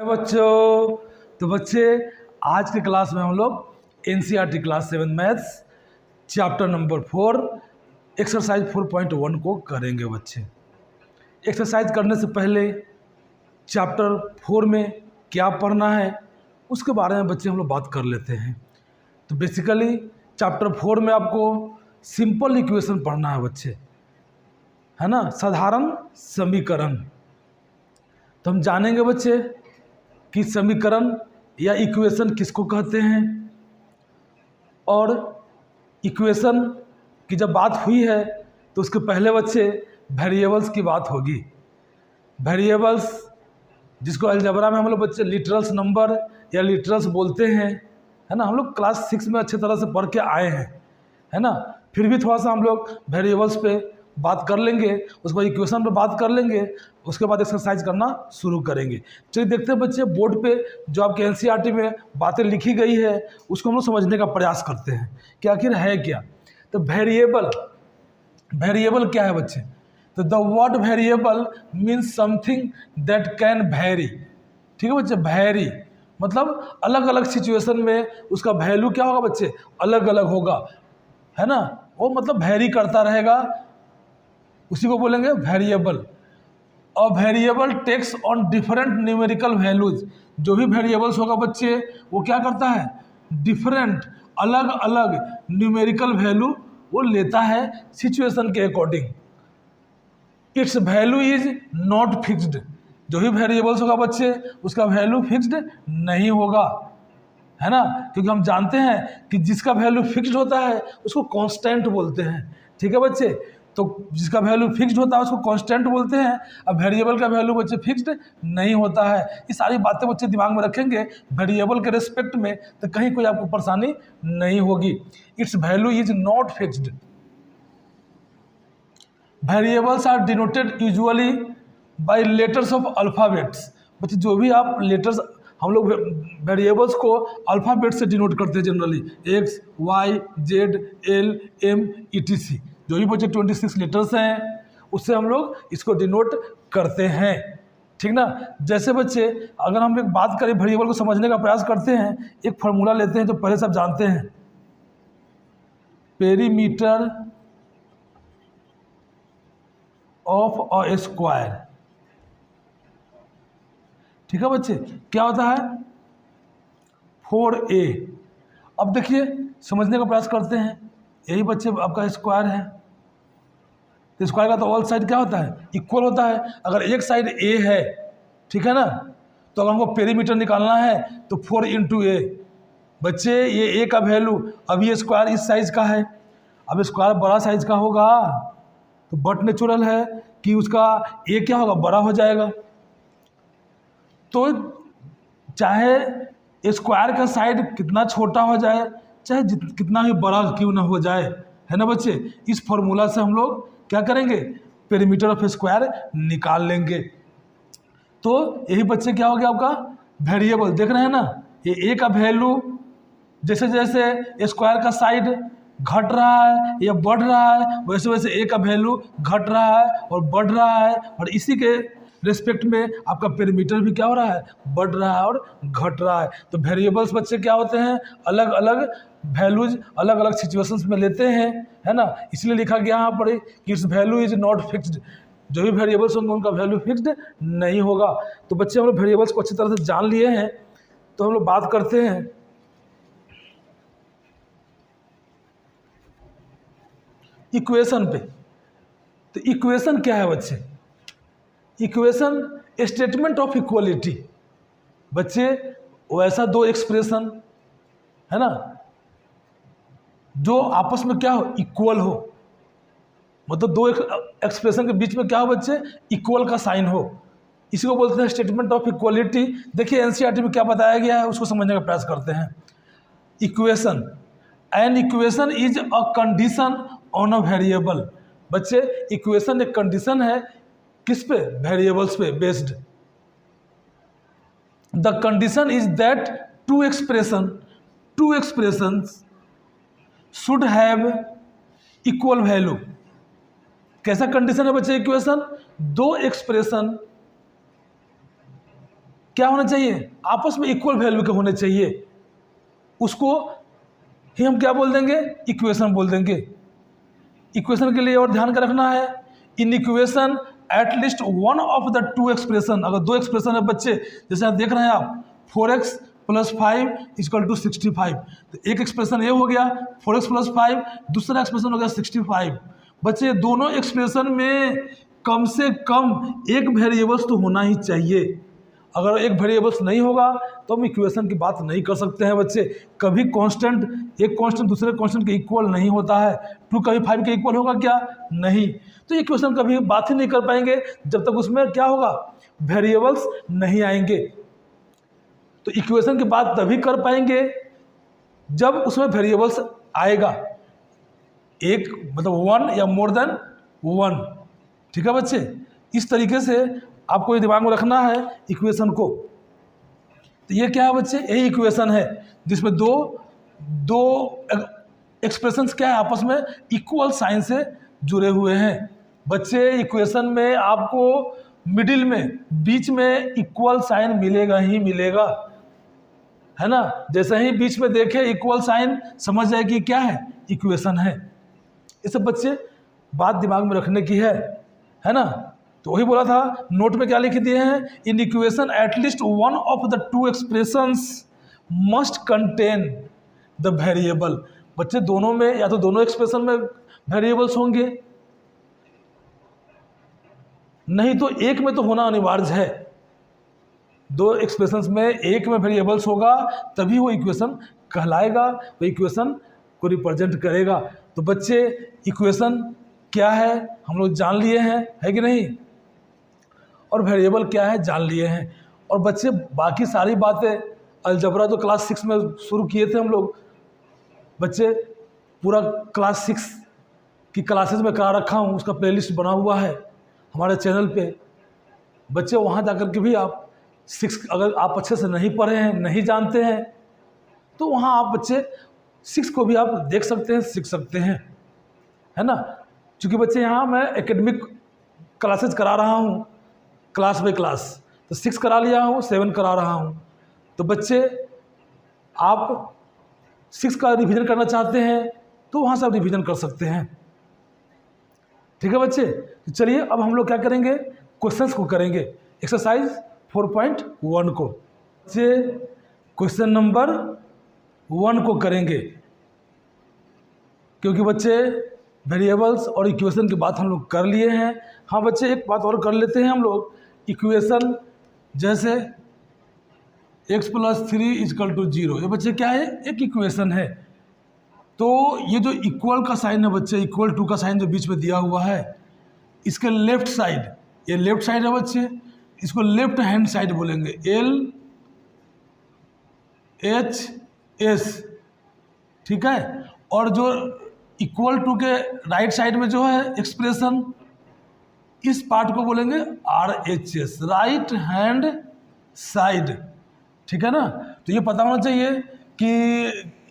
बच्चों, तो बच्चे आज के क्लास में हम लोग NCERT class 7 maths chapter number 4 exercise 4.1 को करेंगे। बच्चे एक्सरसाइज करने से पहले चैप्टर 4 में क्या पढ़ना है उसके बारे में बच्चे हम लोग बात कर लेते हैं। तो बेसिकली चैप्टर 4 में आपको सिंपल इक्वेशन पढ़ना है बच्चे, है ना, साधारण समीकरण। तो हम जानेंगे बच्चे कि समीकरण या इक्वेशन किसको कहते हैं, और इक्वेशन की जब बात हुई है तो उसके पहले बच्चे वेरिएबल्स की बात होगी। वेरिएबल्स जिसको अलजेब्रा में हम लोग बच्चे लिटरल्स नंबर या लिटरल्स बोलते हैं, है ना। हम लोग क्लास 6 में अच्छे तरह से पढ़ के आए हैं, है ना। फिर भी थोड़ा सा हम लोग वेरिएबल्स पे बात कर लेंगे, उसके बाद इक्वेशन पे बात कर लेंगे, उसके बाद एक्सरसाइज करना शुरू करेंगे। चलिए देखते हैं बच्चे, बोर्ड पे जो आपके एनसीईआरटी में बातें लिखी गई है उसको हम लोग समझने का प्रयास करते हैं कि आखिर है क्या। तो वेरिएबल क्या है बच्चे? तो the word variable means something that can very. ठीक है बच्चे, वेरी मतलब अलग अलग सिचुएशन में उसका वैल्यू क्या होगा बच्चे, अलग अलग होगा, है ना। वो मतलब वेरी करता रहेगा, उसी को बोलेंगे वेरिएबल। और variable takes on different numerical values. जो भी वेरिएबल्स होगा बच्चे वो क्या करता है, डिफरेंट अलग अलग न्यूमेरिकल वैल्यू वो लेता है सिचुएशन के according. It's value is not fixed. जो भी वेरिएबल्स होगा बच्चे उसका वैल्यू फिक्स्ड नहीं होगा, है ना, क्योंकि हम जानते हैं कि जिसका वैल्यू फिक्स्ड होता है उसको कांस्टेंट बोलते हैं। ठीक है बच्चे, तो जिसका वैल्यू फिक्स्ड होता है उसको कांस्टेंट बोलते हैं। अब वेरिएबल का वैल्यू बच्चे फिक्स्ड नहीं होता है। ये सारी बातें बच्चे दिमाग में रखेंगे वेरिएबल के रिस्पेक्ट में, तो कहीं कोई आपको परेशानी नहीं होगी। Its value is not fixed. Variables are denoted usually by letters of alphabets. बच्चे जो भी आप लेटर्स, हम लोग वेरिएबल्स को अल्फ़ाबेट से डिनोट करते हैं generally, X Y Z L M ETC। जो भी बच्चे 26 लेटर्स हैं उससे हम लोग इसको डिनोट करते हैं। ठीक ना। जैसे बच्चे अगर हम एक बात करें वेरिएबल को समझने का प्रयास करते हैं, एक फार्मूला लेते हैं जो पहले सब जानते हैं, पेरीमीटर ऑफ अ स्क्वायर। ठीक है बच्चे, क्या होता है, 4a। अब देखिए समझने का प्रयास करते हैं, यही बच्चे आपका स्क्वायर है, तो स्क्वायर का तो ऑल साइड क्या होता है, इक्वल होता है। अगर एक साइड a है, ठीक है ना, तो अगर हमको पेरीमीटर निकालना है तो 4 × a। बच्चे ये a का वैल्यू, अब ये स्क्वायर इस साइज का है, अब स्क्वायर बड़ा साइज का होगा तो बट नेचुरल है कि उसका a क्या होगा, बड़ा हो जाएगा। तो चाहे स्क्वायर का साइड कितना छोटा हो जाए, चाहे कितना भी बड़ा क्यों ना हो जाए, है ना बच्चे, इस फॉर्मूला से हम लोग क्या करेंगे, पेरीमीटर ऑफ स्क्वायर निकाल लेंगे। तो यही बच्चे क्या हो गया आपका वेरिएबल। देख रहे हैं ना, ये a का वैल्यू जैसे जैसे स्क्वायर का साइड घट रहा है या बढ़ रहा है, वैसे वैसे a का वैल्यू घट रहा है और बढ़ रहा है, और इसी के रिस्पेक्ट में आपका पेरीमीटर भी क्या हो रहा है, बढ़ रहा है और घट रहा है। तो वेरिएबल्स बच्चे क्या होते हैं, अलग अलग वैल्यूज अलग अलग सिचुएशंस में लेते हैं, है ना। इसलिए लिखा गया यहाँ पर कि it's value is not fixed. जो भी वेरिएबल्स होंगे उनका वैल्यू फिक्स्ड नहीं होगा। तो बच्चे हम लोग वेरिएबल्स को अच्छी तरह से जान लिए हैं, तो हम लोग बात करते हैं इक्वेशन पे। तो इक्वेशन क्या है बच्चे, इक्वेशन स्टेटमेंट ऑफ इक्वलिटी। बच्चे वैसा दो एक्सप्रेशन, है ना, जो आपस में क्या हो, इक्वल हो, मतलब दो एक्सप्रेशन के बीच में क्या हो बच्चे, इक्वल का साइन हो, इसी को बोलते हैं स्टेटमेंट ऑफ इक्वलिटी। देखिए एनसीईआरटी में क्या बताया गया है उसको समझने का प्रयास करते हैं। Equation, an equation is a condition on a variable. बच्चे इक्वेशन एक कंडीशन है किस पे, वेरिएबल्स पे based. The condition is that two expressions should have equal value. कैसा कंडीशन है बच्चे इक्वेशन, दो एक्सप्रेशन क्या होना चाहिए, आपस में इक्वल वैल्यू के होने चाहिए। उसको ही हम क्या बोल देंगे, इक्वेशन बोल देंगे। इक्वेशन के लिए और ध्यान का रखना है, in equation at least one of the two expression, अगर दो एक्सप्रेशन है बच्चे, जैसे आप देख रहे हैं आप 4x + 5 = 65, तो एक एक्सप्रेशन ये हो गया 4x + 5, दूसरा एक्सप्रेशन हो गया 65। बच्चे दोनों एक्सप्रेशन में कम से कम एक वेरिएबल्स तो होना ही चाहिए। अगर एक वेरिएबल्स नहीं होगा तो हम इक्वेशन की बात नहीं कर सकते हैं बच्चे। कभी कांस्टेंट, एक कांस्टेंट दूसरे कांस्टेंट के इक्वल नहीं होता है। 2 कभी 5 के इक्वल होगा क्या, नहीं। तो इक्वेशन कभी बात ही नहीं कर पाएंगे जब तक उसमें क्या होगा, वेरिएबल्स नहीं आएंगे। तो इक्वेशन की बात तभी कर पाएंगे जब उसमें वेरिएबल्स आएगा, एक मतलब 1 या मोर देन 1। ठीक है बच्चे, इस तरीके से आपको ये दिमाग में रखना है इक्वेशन को। तो ये क्या है बच्चे, यही इक्वेशन है जिसमें दो एक्सप्रेशंस क्या है, आपस में इक्वल साइन से जुड़े हुए हैं। बच्चे इक्वेशन में आपको मिडिल में, बीच में इक्वल साइन मिलेगा ही मिलेगा, है ना। जैसे ही बीच में देखे इक्वल साइन, समझ जाए कि क्या है, इक्वेशन है। ये सब बच्चे बात दिमाग में रखने की है ना। तो वही बोला था, नोट में क्या लिख दिए हैं, in equation at least one of the two expressions must contain the variable. बच्चे दोनों में, या तो दोनों एक्सप्रेशन में वेरिएबल्स होंगे, नहीं तो एक में तो होना अनिवार्य है। दो एक्सप्रेशंस में एक में वेरिएबल्स होगा तभी वो इक्वेशन कहलाएगा, वो इक्वेशन को रिप्रेजेंट करेगा। तो बच्चे इक्वेशन क्या है हम लोग जान लिए हैं, है कि नहीं, और वेरिएबल क्या है जान लिए हैं। और बच्चे बाकी सारी बातें, अलजबरा तो क्लास 6 में शुरू किए थे हम लोग। बच्चे पूरा क्लास 6 की क्लासेस में करा रखा हूँ, उसका प्लेलिस्ट बना हुआ है हमारे चैनल पे। बच्चे वहाँ जाकर के भी आप 6, अगर आप अच्छे से नहीं पढ़े हैं, नहीं जानते हैं, तो वहाँ आप बच्चे 6 को भी आप देख सकते हैं, सीख सकते हैं, है ना। क्योंकि बच्चे यहाँ मैं एकेडमिक क्लासेस करा रहा हूँ, क्लास बाय क्लास, तो 6 करा लिया हूँ, 7 करा रहा हूँ। तो बच्चे आप 6 का रिवीजन करना चाहते हैं तो वहाँ से आप रिवीजन कर सकते हैं। ठीक है बच्चे, तो चलिए अब हम लोग क्या करेंगे, क्वेश्चंस को करेंगे, एक्सरसाइज 4.1 को। बच्चे क्वेश्चन नंबर 1 को करेंगे, क्योंकि बच्चे वेरिएबल्स और इक्वेशन की बात हम लोग कर लिए हैं। हाँ बच्चे, एक बात और कर लेते हैं हम लोग, इक्वेशन जैसे x + 3 = 0, ये बच्चे क्या है, एक इक्वेशन है। तो ये जो इक्वल का साइन है बच्चे, इक्वल टू का साइन जो बीच में दिया हुआ है, इसके लेफ्ट साइड, ये लेफ्ट साइड है बच्चे, इसको लेफ्ट हैंड साइड बोलेंगे, LHS। ठीक है, और जो इक्वल टू के राइट साइड में जो है एक्सप्रेशन, इस पार्ट को बोलेंगे RHS, राइट हैंड साइड। ठीक है ना। तो ये पता होना चाहिए कि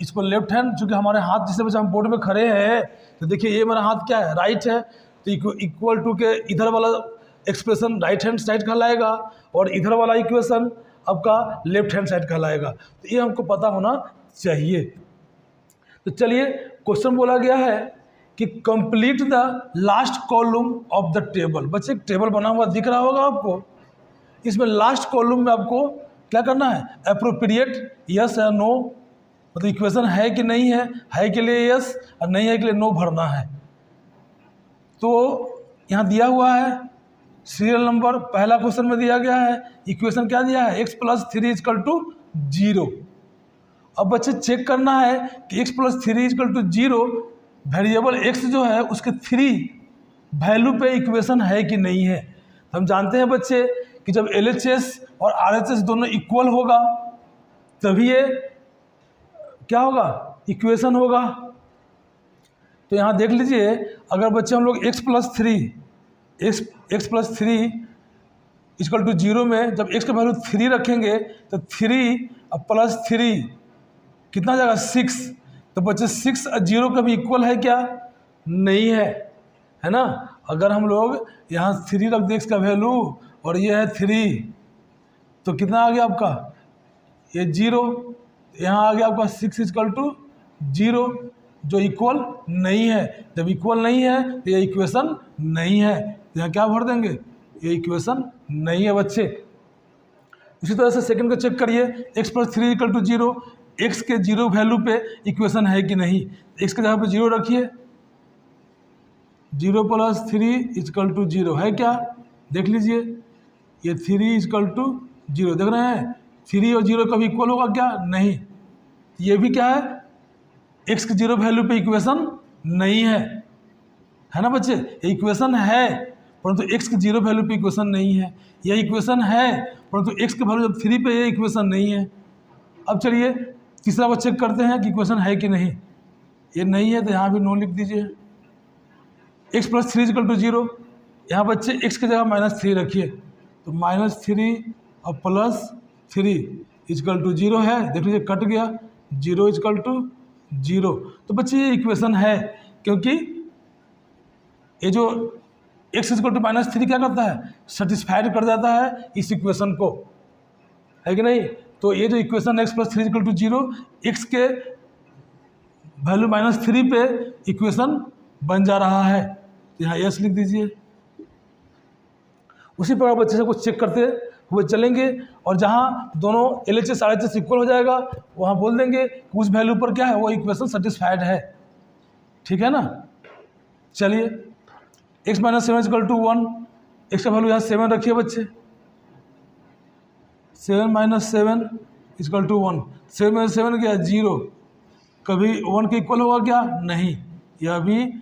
इसको लेफ्ट हैंड, चूँकि हमारे हाथ जिससे बच्चे हम बोर्ड में खड़े हैं, तो देखिए ये मेरा हाथ क्या है, राइट है, तो इक्वल टू के इधर वाला एक्सप्रेशन राइट हैंड साइड कहलाएगा, और इधर वाला इक्वेशन आपका लेफ्ट हैंड साइड कहलाएगा। तो ये हमको पता होना चाहिए। तो चलिए, क्वेश्चन बोला गया है कि complete the last column of the table. बच्चे एक टेबल बना हुआ दिख रहा होगा आपको, इसमें लास्ट कॉलम में आपको क्या करना है, अप्रोप्रिएट यस या नो, मतलब इक्वेशन है कि नहीं है के लिए यस और नहीं है के लिए नो भरना है। तो यहाँ दिया हुआ है सीरियल नंबर, पहला क्वेश्चन में दिया गया है, इक्वेशन क्या दिया है, x + 3 = 0। अब बच्चे चेक करना है कि x + 3 = 0, वेरिएबल x जो है उसके 3 वैल्यू पे इक्वेशन है कि नहीं है। हम जानते हैं बच्चे कि जब LHS और RHS दोनों इक्वल होगा तभी ये क्या होगा, इक्वेशन होगा। तो यहाँ देख लीजिए, अगर बच्चे हम लोग x + 3 = 0 में जब x का वैल्यू 3 रखेंगे तो 3 + 3 कितना जाएगा, 6। तो बच्चे 6 और 0 का भी इक्वल है क्या, नहीं है ना। अगर हम लोग यहाँ 3 रख दें x का वैल्यू, और ये है 3, तो कितना आ गया आपका, ये 0, यहाँ आ गया आपका 6 इक्वल टू 0, जो इक्वल नहीं है। जब इक्वल नहीं है तो ये इक्वेशन नहीं है, तो यहाँ क्या भर देंगे, ये इक्वेशन नहीं है बच्चे। उसी तरह से सेकंड को चेक करिए, x + 3 इक्वल टू 0, x के 0 वैल्यू पे इक्वेशन है कि नहीं। x के जगह पे 0 रखिए, 0 + 3 इक्वल टू 0 है क्या, देख लीजिए, ये 3 इक्वल टू 0 देख रहे हैं, 3 और 0 कभी इक्वल होगा क्या, नहीं। ये भी क्या है, x के 0 वैल्यू पे इक्वेशन नहीं है ना बच्चे। ये इक्वेशन है परंतु x के 0 वैल्यू पे इक्वेशन नहीं है। यह इक्वेशन है परंतु x के वैल्यू जब 3 पे ये इक्वेशन नहीं है। अब चलिए तीसरा बार चेक करते हैं कि इक्वेशन है कि नहीं। ये नहीं है तो यहाँ भी नो लिख दीजिए। x + 3 इक्वल टू 0, यहाँ बच्चे x की जगह -3 रखिए, तो -3 और +3 इक्वल टू 0 है, देख लीजिए कट गया, 0 इक्वल टू 0। तो बच्चे ये इक्वेशन है, क्योंकि ये जो x इक्वल टू -3 क्या करता है, सेटिस्फाइड कर जाता है इस इक्वेशन को, है कि नहीं। तो ये जो equation x + 3 equal to 0, x के वैल्यू -3 पे इक्वेशन बन जा रहा है, तो यहाँ यस लिख दीजिए। उसी प्रकार बच्चे से कुछ चेक करते हुए चलेंगे, और जहाँ दोनों LHS RHS इक्वल हो जाएगा वहाँ बोल देंगे कि उस वैल्यू पर क्या है, वो इक्वेशन सेटिस्फाइड है, ठीक है ना। चलिए x - 7 इक्वल टू 1, x का वैल्यू यहाँ 7 रखिए बच्चे, 7 - 7 इक्वल टू 1, 7 - 7 क्या, 0, कभी 1 के इक्वल होगा क्या, नहीं, यह भी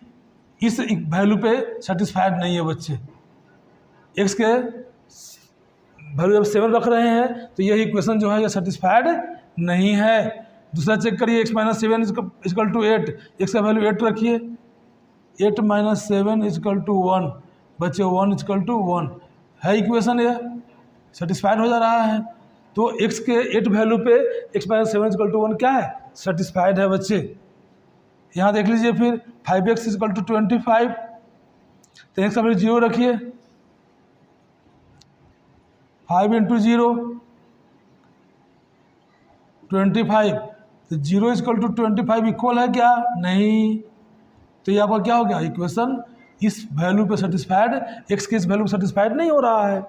इस वैल्यू पे सेटिस्फाइड नहीं है बच्चे। x के वैल्यू जब 7 रख रहे हैं तो यह इक्वेशन जो है यह सेटिस्फाइड नहीं है। दूसरा चेक करिए, x - 7 इक्वल टू 8, x का वैल्यू 8 रखिए, 8 - 7 इक्वल टू 1, बच्चे 1 इक्वल टू 1 है, इक्वेशन यह सेटिस्फाइड हो जा रहा है। तो x के 8 वैल्यू पे x - 7 इक्वल टू 1 क्या है, सेटिस्फाइड है बच्चे। यहाँ देख लीजिए फिर 5x इक्वल टू 25, तो x का वैल्यू 0 रखिए, 5 × 0 25, तो 0 इक्वल टू 25 इक्वल है क्या, नहीं। तो यहाँ पर क्या हो गया, इक्वेशन इस वैल्यू पे सेटिस्फाइड, x के इस वैल्यू पे सेटिस्फाइड नहीं हो रहा है।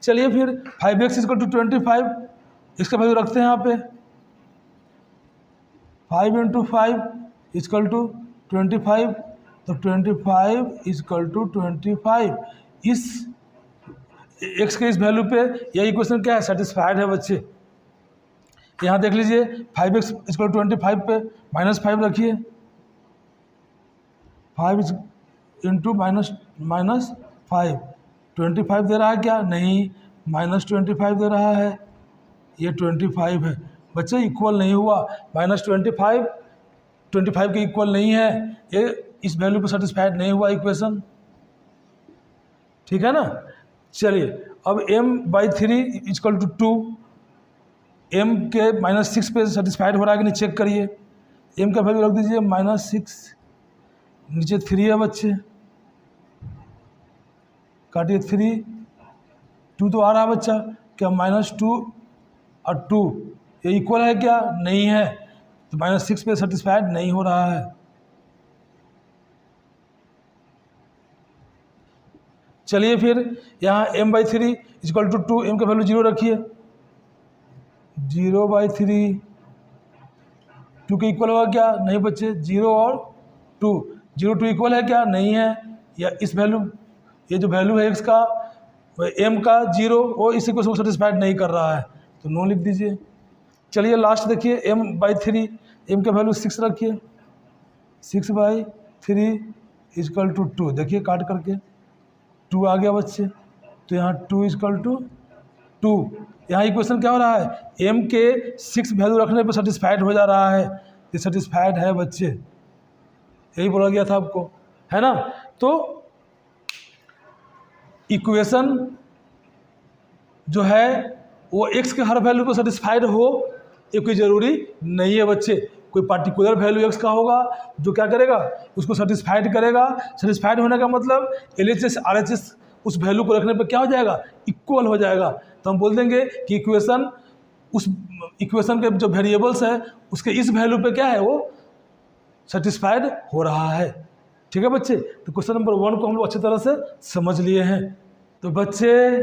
चलिए फिर 5x इक्वल टू 25, इसका वैल्यू रखते हैं यहाँ पे, 5 × 5 इक्वल टू 25, तो 25 इक्वल टू 25, इस x के इस वैल्यू पे यह इक्वेशन क्या है, सेटिस्फाइड है बच्चे। यहाँ देख लीजिए 5x इक्वल टू 25 पे -5 रखिए, 5 इंटू -5, 25 दे रहा है क्या, नहीं, -25 दे रहा है, ये 25 है बच्चे, इक्वल नहीं हुआ, -25 के इक्वल नहीं है, ये इस वैल्यू पर सेटिस्फाइड नहीं हुआ इक्वेशन, ठीक है ना। चलिए अब m/3 इक्वल टू 2, m के -6 पे सेटिस्फाइड हो रहा है कि नहीं चेक करिए। m का वैल्यू रख दीजिए -6, नीचे 3 है बच्चे, काटिए 3, 2 तो आ रहा है बच्चा, क्या -2 और 2 ये इक्वल है क्या, नहीं है, तो -6 पे सेटिस्फाइड नहीं हो रहा है। चलिए फिर यहाँ m/3 इक्वल टू 2, m का वैल्यू 0 रखिए, 0/3, 2 के इक्वल होगा क्या, नहीं बच्चे, 0 और 2, 0 2 इक्वल है क्या, नहीं है, या इस वैल्यू, ये जो वैल्यू है x का, m का 0, वो इस इक्वेशन को सेटिस्फाइड नहीं कर रहा है, तो नो लिख दीजिए। चलिए लास्ट देखिए m/3, m का वैल्यू 6 रखिए, 6/3 इक्वल टू 2, देखिए काट करके 2 आ गया बच्चे, तो यहाँ 2 इक्वल टू 2, यहाँ इक्वेशन क्या हो रहा है, m के 6 वैल्यू रखने पर सेटिस्फाइड हो जा रहा है, ये सेटिस्फाइड है बच्चे, यही बोला गया था आपको, है ना। तो इक्वेशन जो है वो x के हर वैल्यू पर सेटिस्फाइड हो ये कोई ज़रूरी नहीं है बच्चे, कोई पार्टिकुलर वैल्यू x का होगा जो क्या करेगा, उसको सेटिस्फाइड करेगा। सेटिस्फाइड होने का मतलब LHS RHS उस वैल्यू को रखने पे क्या हो जाएगा, इक्वल हो जाएगा। तो हम बोल देंगे कि इक्वेशन, उस इक्वेशन के जो वेरिएबल्स है उसके इस वैल्यू पे क्या है, वो सेटिस्फाइड हो रहा है। ठीक है बच्चे, तो क्वेश्चन नंबर 1 को हम लोग अच्छी तरह से समझ लिए हैं। तो बच्चे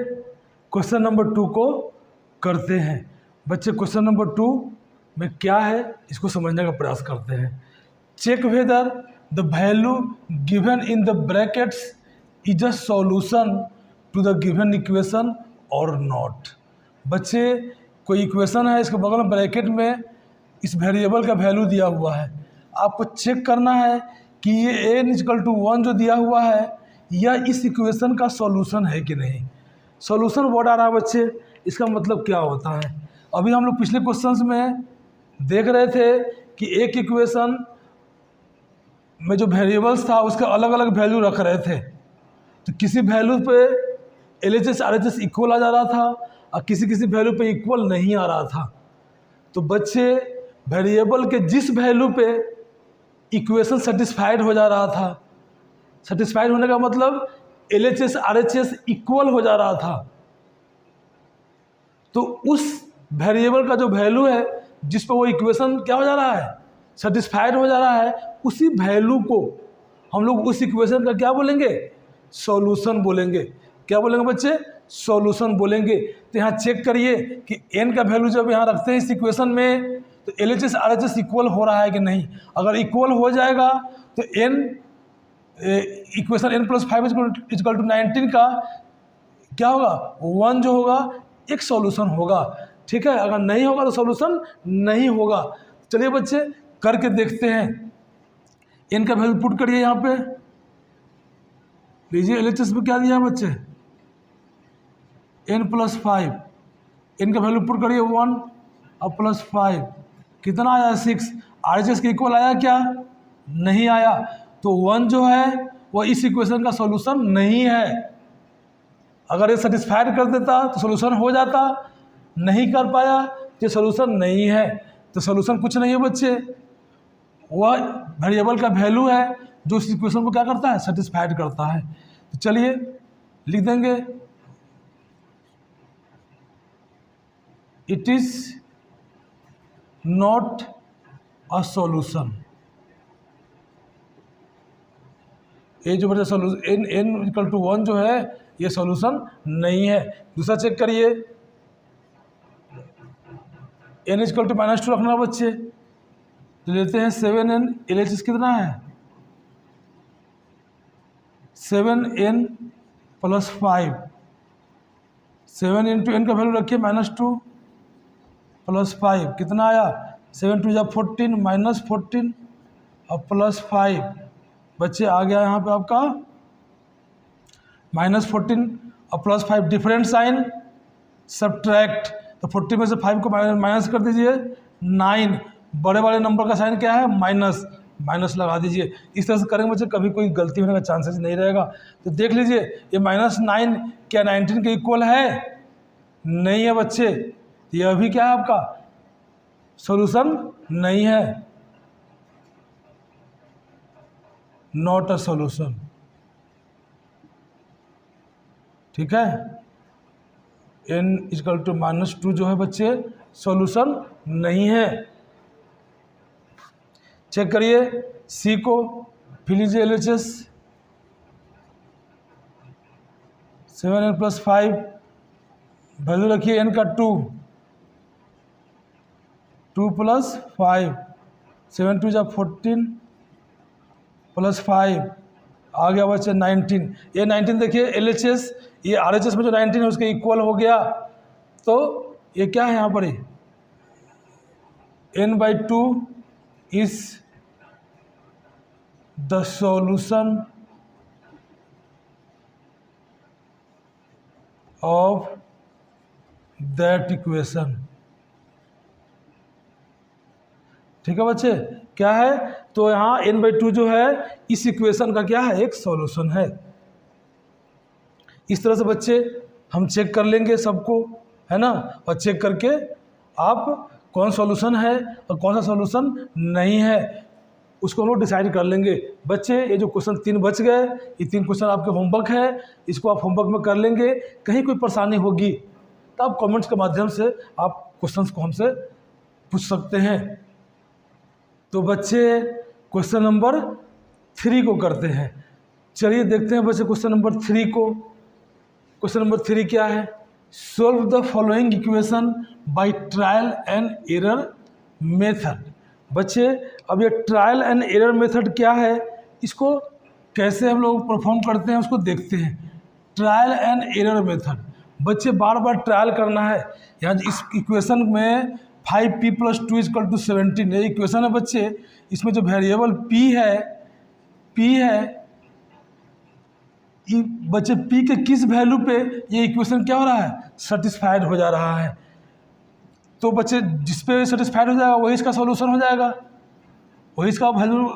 क्वेश्चन नंबर 2 को करते हैं। बच्चे क्वेश्चन नंबर 2 में क्या है इसको समझने का प्रयास करते हैं। Check whether the value given in the brackets is a solution to the given equation और नॉट। बच्चे कोई इक्वेशन है, इसके बगल में ब्रैकेट में इस वेरिएबल का वैल्यू दिया हुआ है, आपको चेक करना है कि ये n=1 जो दिया हुआ है यह इस इक्वेशन का सॉल्यूशन है कि नहीं। सॉल्यूशन वर्ड आ रहा है बच्चे, इसका मतलब क्या होता है। अभी हम लोग पिछले क्वेश्चंस में देख रहे थे कि एक इक्वेशन में जो वेरिएबल्स था उसका अलग अलग वैल्यू रख रहे थे, तो किसी वैल्यू पे LHS RHS इक्वल आ जा रहा था और किसी किसी वैल्यू पे इक्वल नहीं आ रहा था। तो बच्चे वेरिएबल के जिस वैल्यू पे इक्वेशन सेटिस्फाइड हो जा रहा था, सेटिस्फाइड होने का मतलब LHS RHS इक्वल हो जा रहा था, तो उस वेरिएबल का जो वैल्यू है जिस पर वो इक्वेशन क्या हो जा रहा है, सेटिस्फाइड हो जा रहा है, उसी वैल्यू को हम लोग उस इक्वेशन का क्या बोलेंगे, सॉल्यूशन बोलेंगे। क्या बोलेंगे बच्चे, सॉल्यूशन बोलेंगे। तो यहाँ चेक करिए कि n का वैल्यू जब यहाँ रखते हैं इस इक्वेशन में तो LHS RHS इक्वल हो रहा है कि नहीं। अगर इक्वल हो जाएगा तो इक्वेशन n+5 = 19 का क्या होगा, 1 जो होगा एक सॉल्यूशन होगा। ठीक है, अगर नहीं होगा तो सॉल्यूशन नहीं होगा। चलिए बच्चे करके देखते हैं। n का वैल्यू पुट करिए यहाँ पे, लीजिए LHS में क्या दिया है बच्चे, n+5, n का वैल्यू पुट करिए 1 और +5 कितना आया 6। RHS के इक्वल आया क्या, नहीं आया। तो 1 जो है वो इस इक्वेशन का सॉल्यूशन नहीं है। अगर ये सेटिस्फाइड कर देता तो सॉल्यूशन हो जाता, नहीं कर पाया तो सॉल्यूशन नहीं है। तो सॉल्यूशन कुछ नहीं है बच्चे, वह वेरिएबल का वैल्यू है जो इस इक्वेशन को क्या करता है, सेटिस्फाइड करता है। तो चलिए लिख देंगे, it is not a solution. ये जो बच्चा सॉल्यूशन n=1 जो है ये सॉल्यूशन नहीं है। दूसरा चेक करिए, n=-2 रखना बच्चे, तो लेते हैं 7n, LHS कितना है 7n+5, 7 × n का वैल्यू रखिए -2 +5 कितना आया, 7 × 2 = 14 -14 और +5 बच्चे आ गया यहाँ पे आपका -14 और +5 डिफरेंट साइन सब्ट्रैक्ट। तो 40 में से 5 को माइनस कर दीजिए, 9 बड़े वाले नंबर का साइन क्या है, माइनस लगा दीजिए। इस तरह से करेंगे बच्चे कभी कोई गलती होने का चांसेस नहीं रहेगा। तो देख लीजिए ये -9 क्या 19 के इक्वल है, नहीं है बच्चे। यह भी क्या है आपका सॉल्यूशन नहीं है, नॉट अ सॉल्यूशन। ठीक है, n=-2 जो है बच्चे सॉल्यूशन नहीं है। चेक करिए सी को, फिर लीजिए LHS 7n+5 वैल्यू रखिए n का 2 +5 7 × 2 = 14 +5 आ गया बच्चे 19। ये 19 देखिए LHS ये RHS में जो 19 है उसके इक्वल हो गया। तो ये क्या है यहाँ पर, n/2 is the solution of that equation. ठीक है बच्चे, क्या है, तो यहाँ n/2 जो है इस इक्वेशन का क्या है, एक सॉल्यूशन है। इस तरह से बच्चे हम चेक कर लेंगे सबको, है ना, और चेक करके आप कौन सॉल्यूशन है और कौन सा सॉल्यूशन नहीं है उसको हम लोग डिसाइड कर लेंगे। बच्चे ये जो क्वेश्चन 3 बच गए, ये 3 क्वेश्चन आपके होमवर्क है, इसको आप होमवर्क में कर लेंगे। कहीं कोई परेशानी होगी तो आप कमेंट्स के माध्यम से आप क्वेश्चंस को हमसे पूछ सकते हैं। तो बच्चे क्वेश्चन नंबर 3 को करते हैं। चलिए देखते हैं बच्चे क्वेश्चन नंबर 3 को। क्वेश्चन नंबर 3 क्या है? Solve the following equation by trial and error method. बच्चे अब ये ट्रायल एंड एरर मेथड क्या है, इसको कैसे हम लोग परफॉर्म करते हैं उसको देखते हैं। ट्रायल एंड एरर मेथड बच्चे बार बार ट्रायल करना है। यहाँ इस इक्वेशन में 5p + 2 = 17 ये इक्वेशन है बच्चे। इसमें जो वेरिएबल p है बच्चे p के किस वैल्यू पे ये इक्वेशन क्या हो रहा है, सेटिस्फाइड हो जा रहा है। तो बच्चे जिस पे सेटिस्फाइड हो जाएगा वही इसका सॉल्यूशन हो जाएगा, वही इसका वैल्यू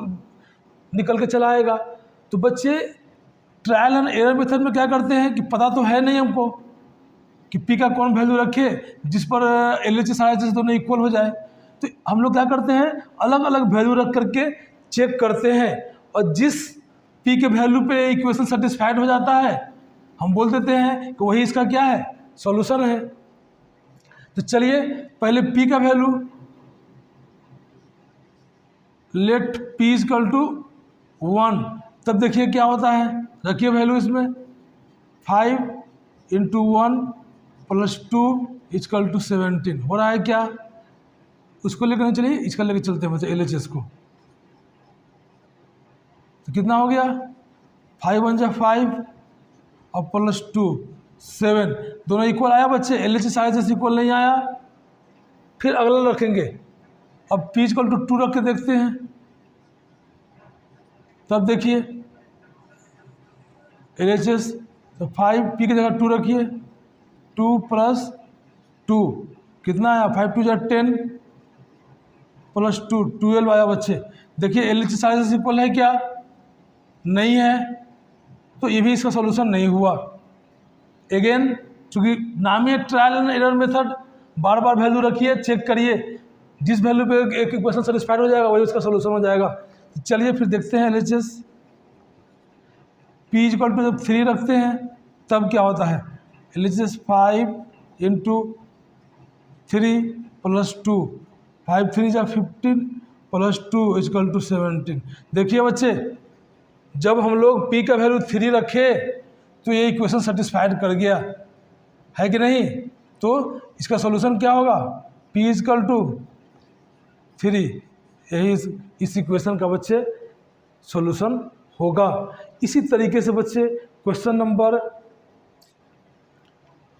निकल के चला आएगा। तो बच्चे ट्रायल एंड एरर मेथड में क्या करते हैं कि पता तो है नहीं हमको कि p का कौन वैल्यू रखे जिस पर LHS RHS दोनों इक्वल हो जाए। तो हम लोग क्या करते हैं, अलग अलग वैल्यू रख करके चेक करते हैं, और जिस p के वैल्यू पे इक्वेशन सेटिस्फाइड हो जाता है हम बोल देते हैं कि वही इसका क्या है, सॉल्यूशन है। तो चलिए पहले p का वैल्यू लेट p = 1, तब देखिए क्या होता है, रखिए वैल्यू इसमें 5 × 1 + 2 = 17 हो रहा है क्या, उसको लेकर नहीं चलिए इसका लेकर चलते हैं बच्चे LHS को। तो कितना हो गया, 5 × 1 = 5 और +2 7, दोनों इक्वल आया बच्चे, LHS RHS इक्वल नहीं आया। फिर अगला रखेंगे, अब p = 2 रख के देखते हैं, तब देखिए LHS तो 5 p की जगह 2 रखिए, 2 + 2 कितना आया, 5 × 2 = 10 + 2 12 आया बच्चे। देखिए LHS RHS इक्वल है क्या, नहीं है, तो ये भी इसका सॉल्यूशन नहीं हुआ। अगेन चूँकि नाम ही है trial and error method, bar bar value रखिए, चेक करिए, जिस वैल्यू पे एक इक्वेशन सेटिस्फाइड हो जाएगा वही उसका सॉल्यूशन हो जाएगा। तो चलिए फिर देखते हैं LHS p = जब 3 रखते हैं तब क्या होता है, LHS 5 × 3 + 2 5 × 3 = 15 + 2 = 17। देखिए बच्चे जब हम लोग p का वैल्यू 3 रखे तो ये इक्वेशन सेटिस्फाइड कर गया है कि नहीं, तो इसका सॉल्यूशन क्या होगा, p = 3, यही इस इक्वेशन का बच्चे सॉल्यूशन होगा। इसी तरीके से बच्चे क्वेश्चन नंबर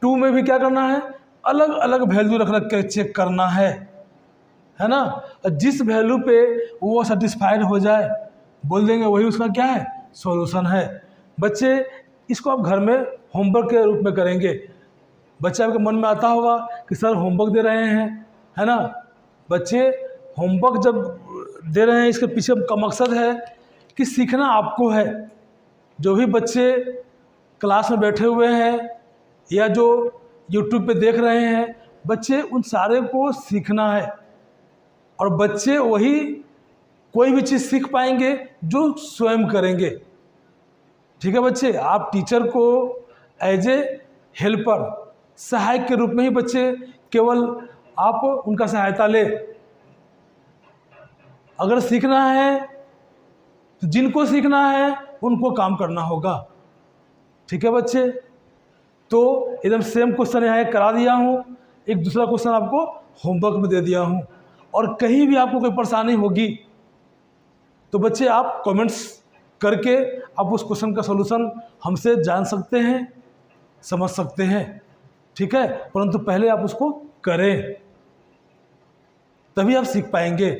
2 में भी क्या करना है, अलग अलग वैल्यू रख के चेक करना है ना। जिस वैल्यू पे वो सेटिस्फाइड हो जाए बोल देंगे वही उसका क्या है, सॉल्यूशन है। बच्चे इसको आप घर में होमवर्क के रूप में करेंगे। बच्चे आपके मन में आता होगा कि सर होमवर्क दे रहे हैं, है ना। बच्चे होमवर्क जब दे रहे हैं इसके पीछे का मकसद है कि सीखना आपको है। जो भी बच्चे क्लास में बैठे हुए हैं या जो यूट्यूब पे देख रहे हैं, बच्चे उन सारे को सीखना है, और बच्चे वही कोई भी चीज़ सीख पाएंगे जो स्वयं करेंगे। ठीक है बच्चे, आप टीचर को एज ए हेल्पर, सहायक के रूप में ही बच्चे केवल आप उनका सहायता ले। अगर सीखना है तो जिनको सीखना है उनको काम करना होगा। ठीक है बच्चे, तो एकदम सेम क्वेश्चन यहाँ करा दिया हूँ, एक दूसरा क्वेश्चन आपको होमवर्क में दे दिया हूँ। और कहीं भी आपको कोई परेशानी होगी तो बच्चे आप कमेंट्स करके आप उस क्वेश्चन का सॉल्यूशन हमसे जान सकते हैं, समझ सकते हैं। ठीक है, परंतु पहले आप उसको करें तभी आप सीख पाएंगे।